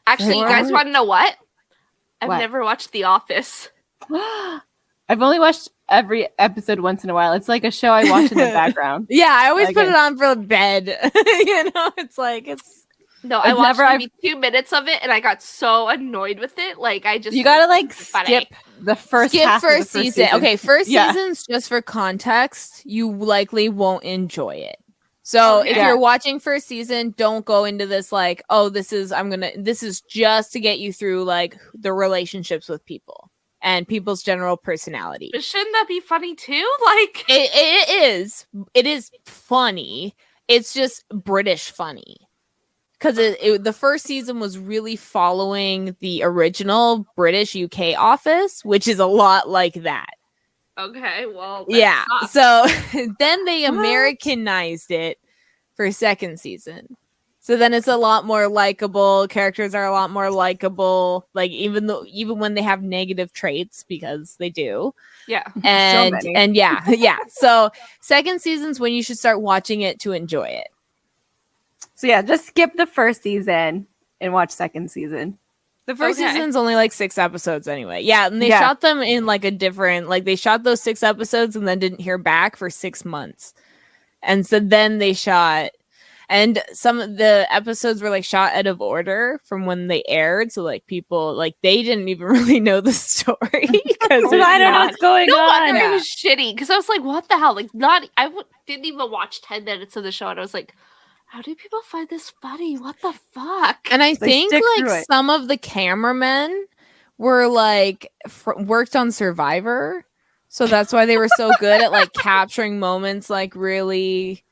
Actually, you guys want to know what? I've What? never watched The Office. I've only watched every episode once in a while. It's like a show I watch in the background. Yeah, I always Like put it. it on for bed. It's No, I It's watched never- maybe 2 minutes of it, and I got so annoyed with it. Like, I just You gotta like funny. skip the first skip half first of the first season. Okay, first Yeah. season's just for context. You likely won't enjoy it. So Okay. if Yeah. you're watching first season, don't go into this like, oh, this is just to get you through like the relationships with people and people's general personality. But shouldn't that be funny too? Like, It is funny. It's just British funny. Because the first season was really following the original British UK Office, which is a lot like that. okay, well, that Yeah. sucks. So then they Americanized it for second season. So then it's a lot more likable. Characters are a lot more likable. Like even when they have negative traits, because they do. yeah. And many. and yeah. So second season's when you should start watching it to enjoy it. So yeah, just skip the first season and watch second season. The first Okay. season's only like 6 episodes anyway. Yeah, and they Yeah. shot them in like they shot those 6 episodes and then didn't hear back for 6 months. And so then they shot, and some of the episodes were like shot out of order from when they aired. So like people, like they didn't even really know the story. Because I don't know what's going No on. wonder it was shitty. Because I was like, what the hell? Like, didn't even watch 10 minutes of the show, and I was like, how do people find this funny? What the fuck? And I They think stick through like it. some of the cameramen were like worked on Survivor, so that's why they were so good at like capturing moments like really,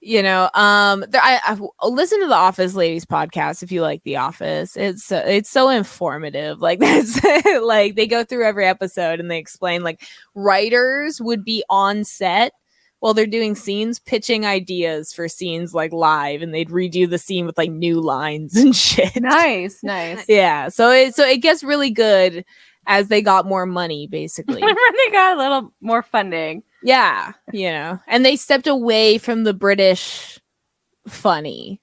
I listen to the Office Ladies podcast if you like The Office. It's so informative. Like that's like they go through every episode and they explain like writers would be on set while they're doing scenes, pitching ideas for scenes like live, and they'd redo the scene with like new lines and shit. Nice. Yeah, so it gets really good as they got more money, basically. They got a little more funding. Yeah, and they stepped away from the British funny.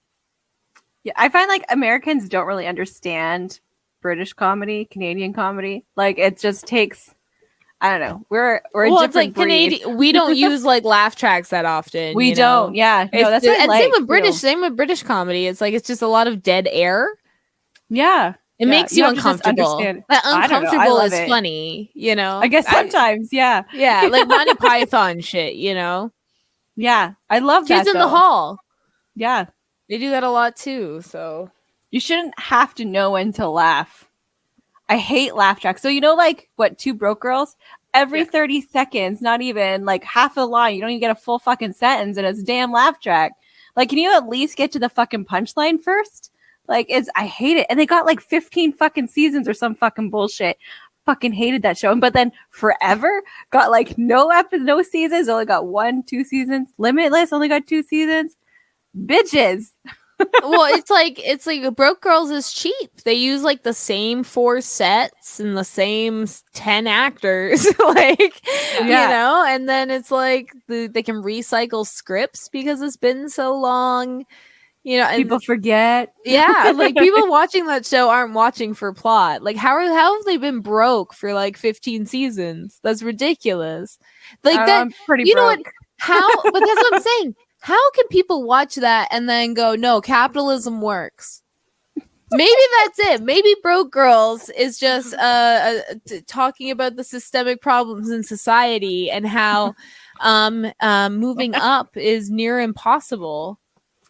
Yeah, I find like Americans don't really understand British comedy, Canadian comedy. Like it just takes, I don't know. We're a Well, different it's like breed. Canadian. We don't use like laugh tracks that often. We you don't. know? Yeah, no, It's that's just- what I and like, same with British comedy. It's like it's just a lot of dead air. Yeah, It Yeah, makes you you have to just uncomfortable. understand. That I don't know, I uncomfortable love is it. funny, I guess sometimes. Yeah, Yeah, like Monty Python shit, yeah. I love Kids that. in the though. Hall. Yeah, They do that a lot too. So you shouldn't have to know when to laugh. I hate laugh tracks. So like what, Two Broke Girls? Every 30 seconds, not even like half a line, you don't even get a full fucking sentence, and it's a damn laugh track. Like, can you at least get to the fucking punchline first? Like, I hate it. And they got like 15 fucking seasons or some fucking bullshit. Fucking hated that show. But then Forever got like no seasons, only got 1-2 seasons. Limitless only got 2 seasons. Bitches. well, it's like Broke Girls is cheap. They use like the same 4 sets and the same 10 actors, like and then it's like they can recycle scripts because it's been so long, and People forget. yeah, like people watching that show aren't watching for plot. Like how have they been broke for like 15 seasons? That's ridiculous. Like that. I'm pretty You know broke. what? How? But that's what I'm saying. How can people watch that and then go, no, capitalism works? Maybe that's it. Maybe Broke Girls is just talking about the systemic problems in society and how moving up is near impossible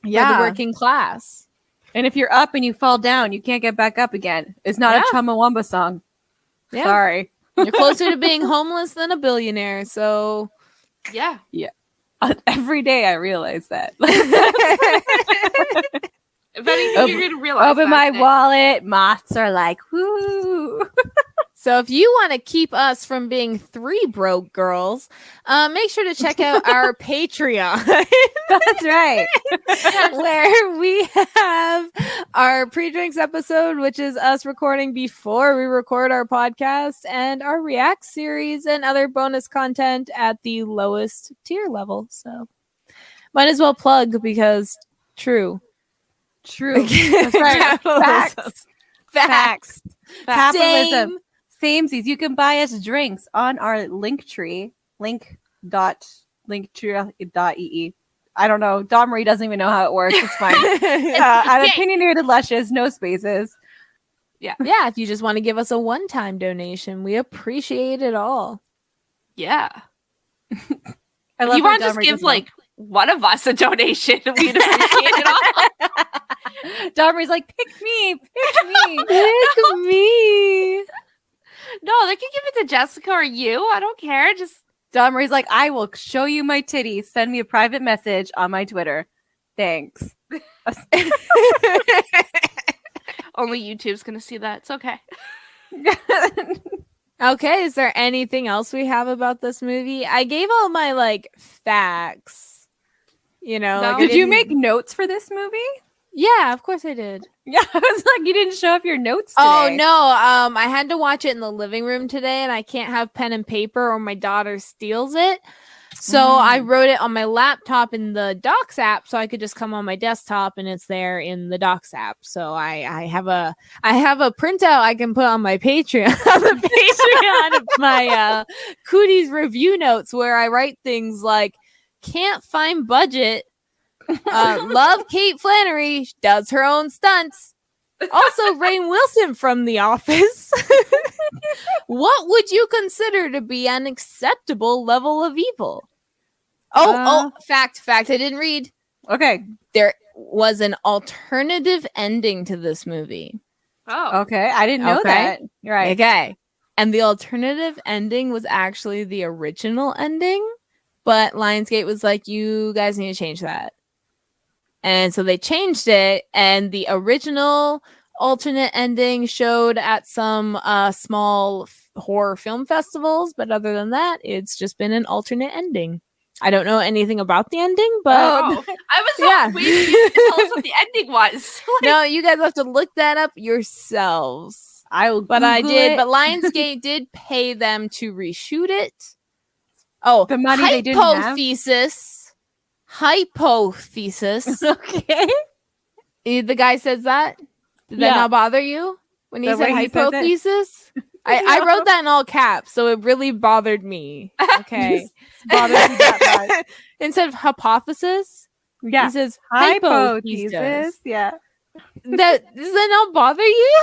for the working class. And if you're up and you fall down, you can't get back up again. It's not Yeah. a Chumbawamba song. Yeah. Sorry. You're closer to being homeless than a billionaire. So Yeah. Every day I realize that. If anything, you're going to realize Open that my day. wallet. Moths are like, woo. So if you want to keep us from being 3 broke girls, make sure to check out our Patreon. That's right. Where we have our pre-drinks episode, which is us recording before we record our podcast, and our React series and other bonus content at the lowest tier level. So might as well plug because true. That's right. Capitalism. Facts. Capitalism. Same. Samesies. You can buy us drinks on our Linktree. Linktree.ee. I don't know. Dom Marie doesn't even know how it works. It's fine. At opinionated luscious, no spaces. Yeah. Yeah, if you just want to give us a one-time donation, we appreciate it all. Yeah. I If you how want to Dom just Marie give doesn't like one of us a donation, we'd appreciate it all. know. Dom Marie's like, pick me. Pick me. No, they can give it to Jessica or you. I don't care. Just Dom Marie's like, I will show you my titties. Send me a private message on my Twitter. Thanks. only YouTube's gonna see that. It's okay. Okay, is there anything else we have about this movie? I gave all my like facts. You know, No. like, I Did you didn't- make notes for this movie? Yeah, of course I did. Yeah, I was like, you didn't show off your notes today. Oh no, I had to watch it in the living room today, and I can't have pen and paper or my daughter steals it. So I wrote it on my laptop in the Docs app, so I could just come on my desktop and it's there in the Docs app. So I have a printout I can put on my Patreon, the Patreon of my Cooties review notes, where I write things like "can't find budget." Love Kate Flannery, does her own stunts. Also, Rainn Wilson from The Office. What would you consider to be an acceptable level of evil? Fact. I didn't read. Okay. There was an alternative ending to this movie. Oh, Okay. I didn't know Okay. that. You're right. Okay. And the alternative ending was actually the original ending, but Lionsgate was like, you guys need to change that. And so they changed it, and the original alternate ending showed at some small horror film festivals, but other than that, it's just been an alternate ending. I don't know anything about the ending, but I was Yeah. waiting for you to tell us what the ending was. no, you guys have to look that up yourselves. I will. But I Google did. it. But Lionsgate did pay them to reshoot it. Oh, The money they didn't have? Hypothesis. Okay. The guy says that. Did that Yeah. not bother you when he The said way he says it? hypothesis? I wrote that in all caps, so it really bothered me. Okay. Bothered me that much. Instead of hypothesis, Yeah. he says Hypothesis. hypothesis. Yeah. Does that not bother you?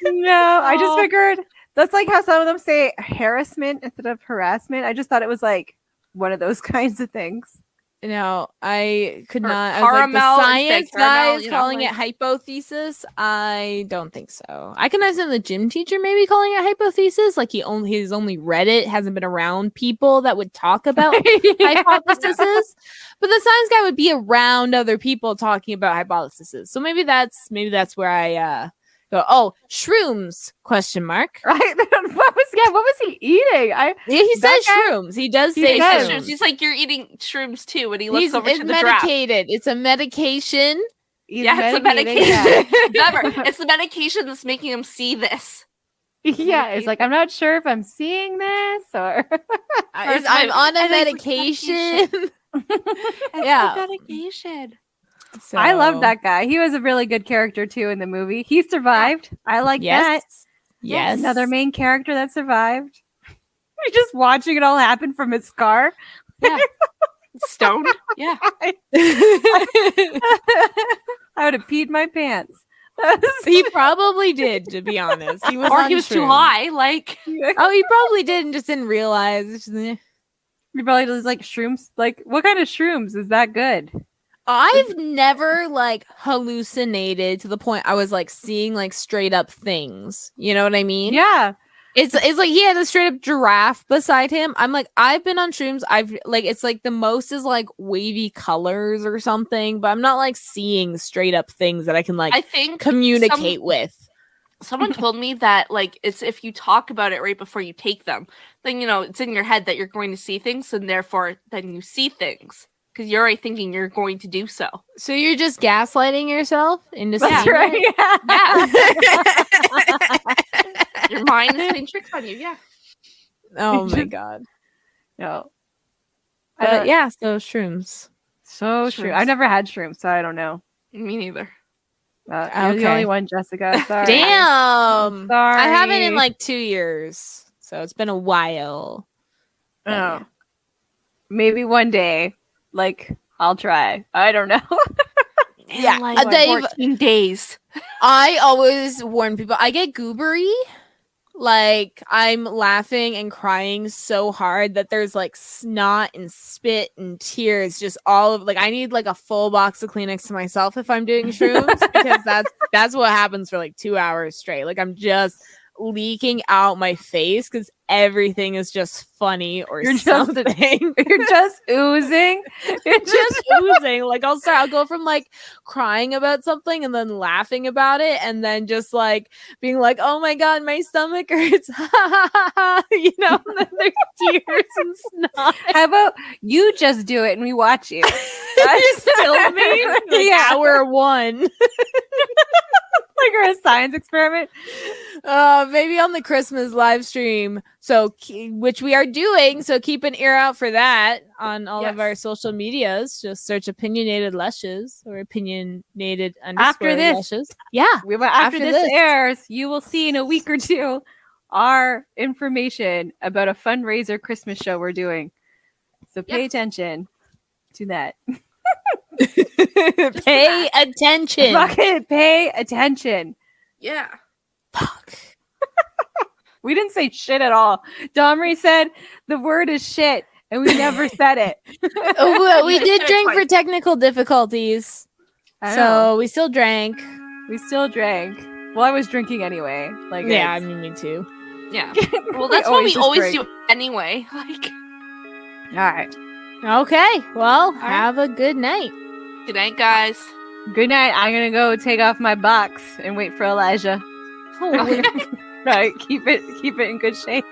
No, I just Oh. figured that's like how some of them say harassment instead of harassment. I just thought it was like one of those kinds of things. No, I could Or not. I was like, caramel the instead science of caramel, guy is you know, calling like- it hypothesis. I don't think so. I can understand the gym teacher maybe calling it hypothesis, like he's only read it, hasn't been around people that would talk about hypotheses. But the science guy would be around other people talking about hypotheses. So maybe that's where I go. Oh, shrooms? Question mark. Right? what was he eating? Yeah, he says That guy- shrooms. He does He say does. shrooms. He's like, you're eating shrooms too, and he looks over It's to the giraffe. medicated. It's a medication. He's Yeah, it's a medicating, medication. Remember, it's the medication that's making him see this. Yeah, it's like I'm not sure if I'm seeing this or I'm on a and it's like medication. It's Yeah. the medication. I love that guy. He was a really good character too in the movie. He survived. I like that. Yes. Yes. Another main character that survived. You're just watching it all happen from his car. Yeah. Stoned. Yeah. I would have peed my pants. He probably did, to be honest. He was Or on he was too shrooms. high. Like, Oh, he probably did and just didn't realize. It's just, eh. He probably does like shrooms. Like, what kind of shrooms is that good? I've never like hallucinated to the point I was like seeing like straight up things. You know what I mean? Yeah. It's like he had a straight up giraffe beside him. I'm like, I've been on shrooms. I've like, it's like the most is like wavy colors or something, but I'm not like seeing straight up things that I can like I think communicate with. Someone told me that like it's if you talk about it right before you take them, then it's in your head that you're going to see things, and therefore then you see things because you're already thinking you're going to do so. So you're just gaslighting yourself into That's seeing right. Yeah. Your mind is playing tricks on you. Yeah. Oh my god. No. But yeah, so shrooms. So true. I've never had shrooms, so I don't know. Me neither. You're the only one, Jessica. Sorry. Damn. Sorry. I haven't in like 2 years. So it's been a while. Oh. Maybe one day. Like, I'll try. I don't know. Yeah. Like Dave, 14 days. I always warn people. I get goobery. Like, I'm laughing and crying so hard that there's like snot and spit and tears just all of like I need like a full box of Kleenex to myself if I'm doing shrooms because that's what happens for like 2 hours straight. Like I'm just leaking out my face because everything is just funny or something. You're just oozing. You're just oozing. Like I'll go from like crying about something and then laughing about it and then just like being like, oh my god, my stomach hurts. And then there's tears and snot. How about you just do it and we watch you? Just film me like hour 1. Like we're a science experiment. Maybe on the Christmas live stream. So, which we are doing. So keep an ear out for that on all of our social medias. Just search opinionated lushes or opinionated After this, lushes. Yeah. After this airs, you will see in a week or two our information about a fundraiser Christmas show we're doing. So pay attention to that. Pay attention. Fucking pay attention. Yeah. Fuck. We didn't say shit at all. Domri said the word is shit, and we never said it. Well, we did drink for technical difficulties. So we still drank. We still drank. Well, I was drinking anyway. Like yeah, I mean me too. Yeah. Well, that's what we always do anyway. Like. All right. Okay. Well, have a good night. Good night, guys. Good night. I'm gonna go take off my box and wait for Elijah. Oh, Right. Keep it in good shape.